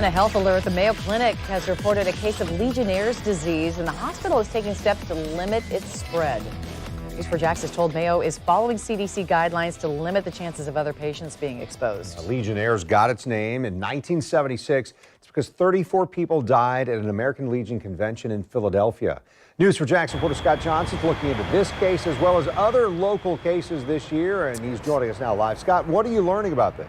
In a health alert, the Mayo Clinic has reported a case of Legionnaires disease, and the hospital is taking steps to limit its spread. News4JAX has told Mayo is following CDC guidelines to limit the chances of other patients being exposed. Legionnaires got its name in 1976. It's because 34 people died at an American Legion convention in Philadelphia. News4JAX reporter Scott Johnson's looking into this case as well as other local cases this year, and he's joining us now live. Scott, what are you learning about this?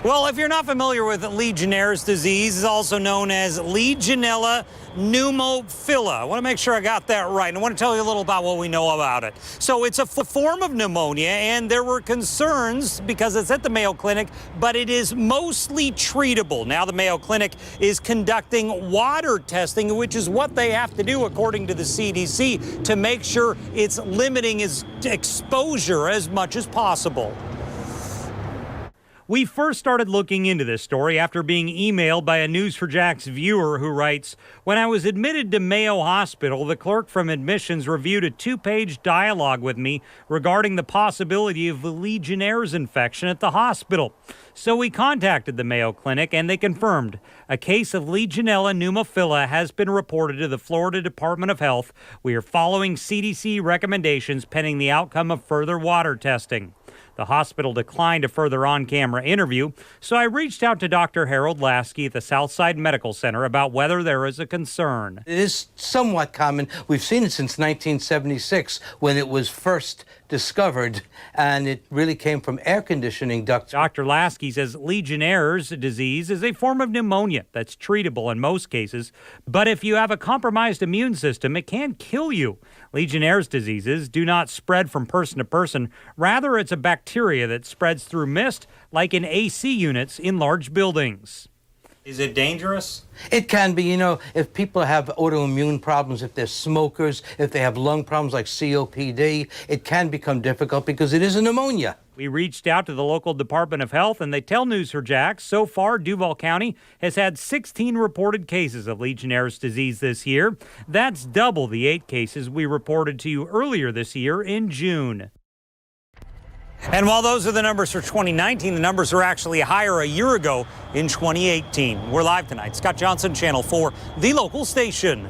Well, if you're not familiar with Legionnaires disease, it's also known as Legionella pneumophila. I want to make sure I got that right, and I want to tell you a little about what we know about it. So it's a form of pneumonia, and there were concerns because it's at the Mayo Clinic, but it is mostly treatable. Now the Mayo Clinic is conducting water testing, which is what they have to do according to the CDC to make sure it's limiting its exposure as much as possible. We first started looking into this story after being emailed by a News4JAX viewer who writes, "When I was admitted to Mayo Hospital, the clerk from admissions reviewed a 2-page dialogue with me regarding the possibility of a Legionnaires infection at the hospital. So we contacted the Mayo Clinic and they confirmed a case of Legionella pneumophila has been reported to the Florida Department of Health. We are following CDC recommendations pending the outcome of further water testing." The hospital declined a further on-camera interview, so I reached out to Dr. Harold Lasky at the Southside Medical Center about whether there is a concern. It is somewhat common. We've seen it since 1976 when it was first discovered, and it really came from air conditioning ducts. Dr. Lasky says Legionnaires disease is a form of pneumonia that's treatable in most cases, but if you have a compromised immune system, it can kill you. Legionnaires diseases do not spread from person to person. Rather, it's a bacteria that spreads through mist, like in AC units in large buildings. Is it dangerous? It can be, if people have autoimmune problems, if they're smokers, if they have lung problems like COPD, it can become difficult because it is a pneumonia. We reached out to the local Department of Health, and they tell News4JAX so far Duval County has had 16 reported cases of Legionnaires disease this year. That's double the 8 cases we reported to you earlier this year in June. And while those are the numbers for 2019, the numbers are actually higher a year ago in 2018. We're live tonight. Scott Johnson, Channel 4, the local station.